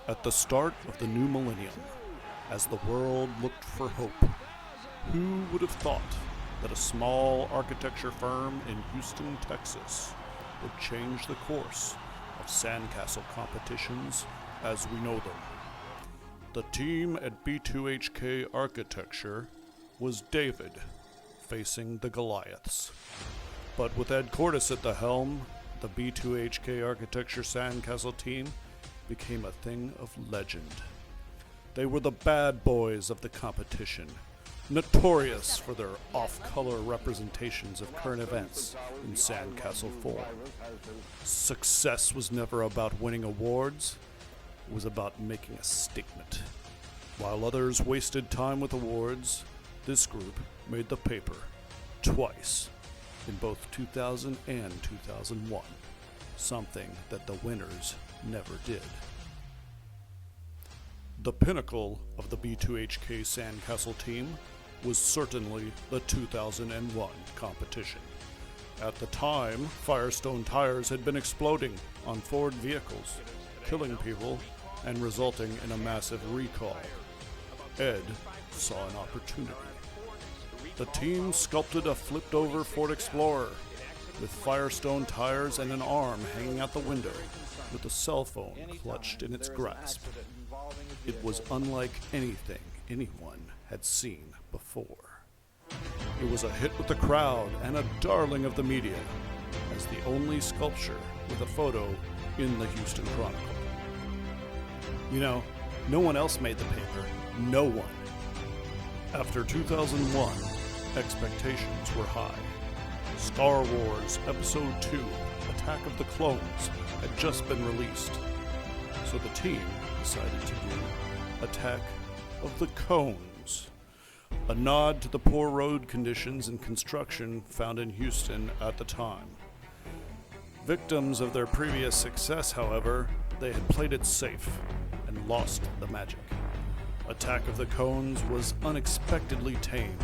At the start of the new millennium, as the world looked for hope, who would have thought that a small architecture firm in Houston, Texas, would change the course of sandcastle competitions as we know them? The team at B2HK Architecture was David, facing the Goliaths. But with Ed Cordes at the helm, the B2HK Architecture Sandcastle team became a thing of legend. They were the bad boys of the competition, notorious for their off-color representations of current events in sandcastle form. Success was never about winning awards, it was about making a statement. While others wasted time with awards, this group made the paper twice, in both 2000 and 2001, something that the winners never did. The pinnacle of the B2HK Sandcastle team was certainly the 2001 competition. At the time, Firestone tires had been exploding on Ford vehicles, killing people and resulting in a massive recall. Ed saw an opportunity. The team sculpted a flipped-over Ford Explorer with Firestone tires and an arm hanging out the window with a cell phone clutched in its grasp. It was unlike anything anyone had seen before. It was a hit with the crowd and a darling of the media, as the only sculpture with a photo in the Houston Chronicle. You know, no one else made the paper. No one. After 2001, expectations were high. Star Wars Episode 2, Attack of the Clones, had just been released, so the team decided to do Attack of the Cones, a nod to the poor road conditions and construction found in Houston at the time. Victims of their previous success, however, they had played it safe and lost the magic. Attack of the Cones was unexpectedly tame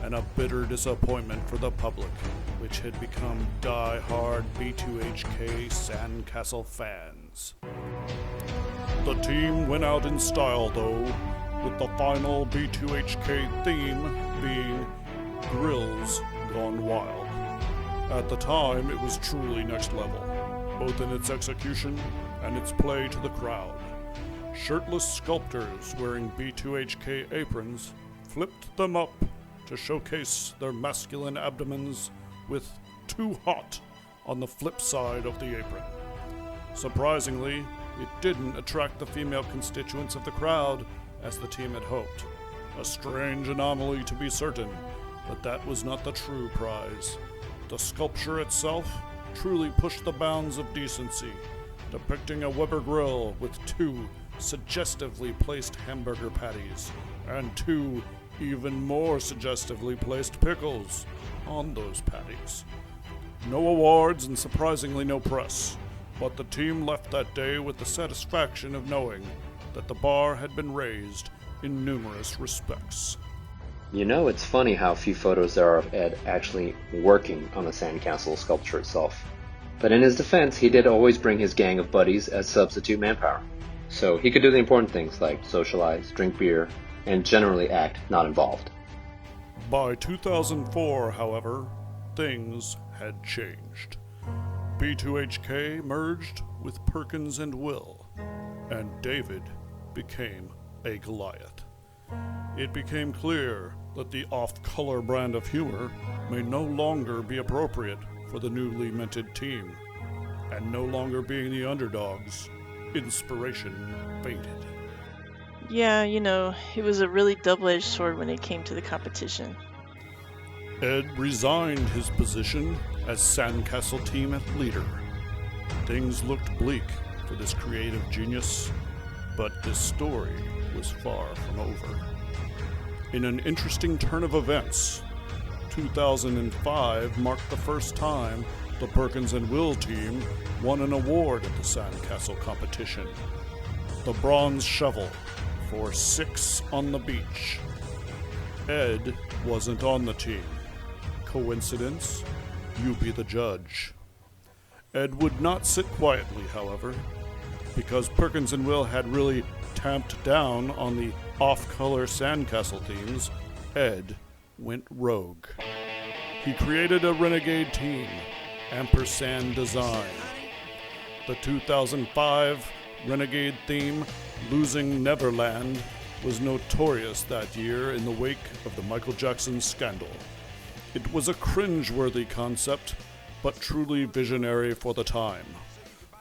and a bitter disappointment for the public, which had become die-hard B2HK Sandcastle fans. The team went out in style, though, with the final B2HK theme being Grills Gone Wild. At the time, it was truly next level, both in its execution and its play to the crowd. Shirtless sculptors wearing B2HK aprons flipped them up to showcase their masculine abdomens with "Too Hot" on the flip side of the apron. Surprisingly, it didn't attract the female constituents of the crowd as the team had hoped. A strange anomaly to be certain, but that was not the true prize. The sculpture itself truly pushed the bounds of decency, depicting a Weber grill with two suggestively placed hamburger patties and two even more suggestively placed pickles on those patties. No awards and surprisingly no press, but the team left that day with the satisfaction of knowing that the bar had been raised in numerous respects. You know, it's funny how few photos there are of Ed actually working on the sandcastle sculpture itself. But in his defense, he did always bring his gang of buddies as substitute manpower. So he could do the important things like socialize, drink beer, and generally act not involved. By 2004, however, things had changed. B2HK merged with Perkins and Will, and David became a Goliath. It became clear that the off-color brand of humor may no longer be appropriate for the newly minted team, and no longer being the underdogs, inspiration faded. Yeah, it was a really double-edged sword when it came to the competition. Ed resigned his position as Sandcastle team leader. Things looked bleak for this creative genius, but this story was far from over. In an interesting turn of events, 2005 marked the first time the Perkins and Will team won an award at the Sandcastle competition. The Bronze Shovel for 6 on the beach. Ed wasn't on the team. Coincidence? You be the judge. Ed would not sit quietly, however. because Perkins and Will had really tamped down on the off-color sandcastle themes, Ed went rogue. He created a renegade team, Ampersand Design. The 2005 renegade theme, Losing Neverland, was notorious that year in the wake of the Michael Jackson scandal. It was a cringe-worthy concept, but truly visionary for the time.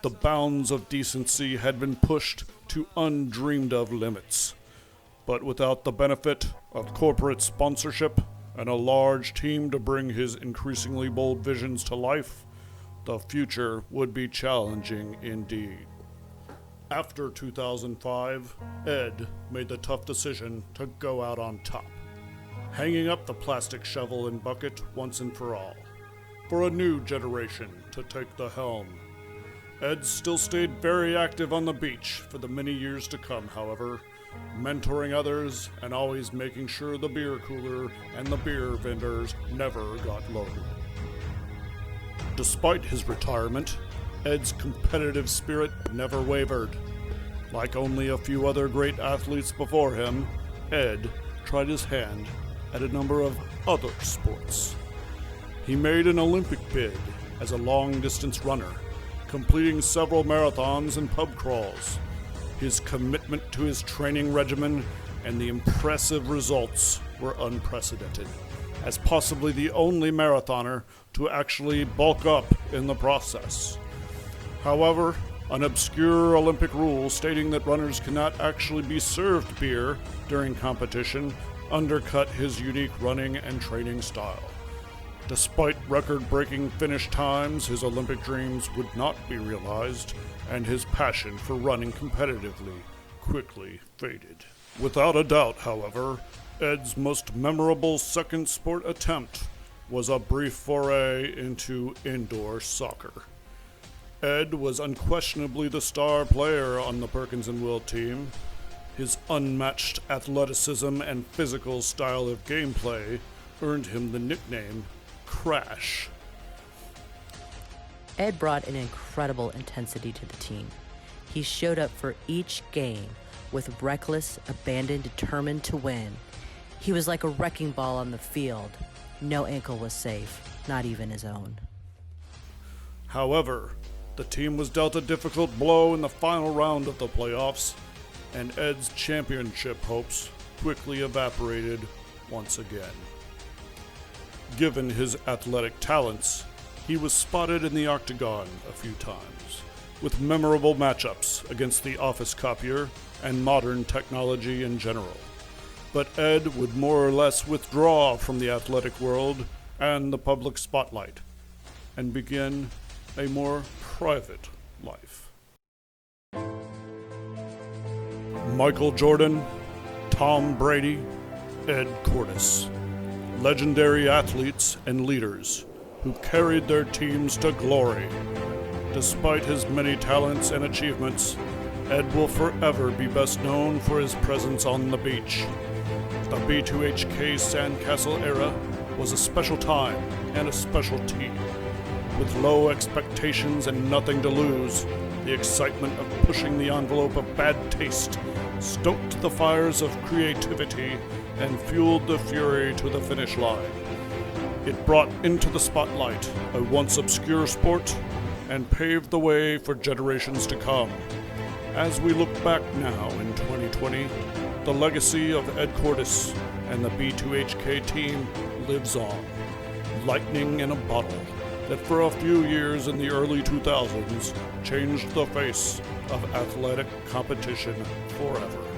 The bounds of decency had been pushed to undreamed-of limits. But without the benefit of corporate sponsorship and a large team to bring his increasingly bold visions to life, the future would be challenging indeed. After 2005, Ed made the tough decision to go out on top, hanging up the plastic shovel and bucket once and for all, for a new generation to take the helm. Ed still stayed very active on the beach for the many years to come, however, mentoring others and always making sure the beer cooler and the beer vendors never got low. Despite his retirement, Ed's competitive spirit never wavered. Like only a few other great athletes before him, Ed tried his hand at a number of other sports. He made an Olympic bid as a long-distance runner, completing several marathons and pub crawls. His commitment to his training regimen and the impressive results were unprecedented, as possibly the only marathoner to actually bulk up in the process. However, an obscure Olympic rule stating that runners cannot actually be served beer during competition undercut his unique running and training style. Despite record-breaking finish times, his Olympic dreams would not be realized, and his passion for running competitively quickly faded. Without a doubt, however, Ed's most memorable second sport attempt was a brief foray into indoor soccer. Ed was unquestionably the star player on the Perkins and Will team. His unmatched athleticism and physical style of gameplay earned him the nickname Crash. Ed brought an incredible intensity to the team. He showed up for each game with reckless abandon, determined to win. He was like a wrecking ball on the field. No ankle was safe, not even his own. However, the team was dealt a difficult blow in the final round of the playoffs, and Ed's championship hopes quickly evaporated once again. Given his athletic talents, he was spotted in the octagon a few times, with memorable matchups against the office copier and modern technology in general. But Ed would more or less withdraw from the athletic world and the public spotlight, and begin a more private life. Michael Jordan, Tom Brady, Ed Cordes. Legendary athletes and leaders who carried their teams to glory. Despite his many talents and achievements, Ed will forever be best known for his presence on the beach. The B2HK Sandcastle era was a special time and a special team. With low expectations and nothing to lose, the excitement of pushing the envelope of bad taste stoked the fires of creativity and fueled the fury to the finish line. It brought into the spotlight a once obscure sport and paved the way for generations to come. As we look back now in 2020, the legacy of Ed Cordes and the B2HK team lives on. Lightning in a bottle that for a few years in the early 2000s changed the face of athletic competition forever.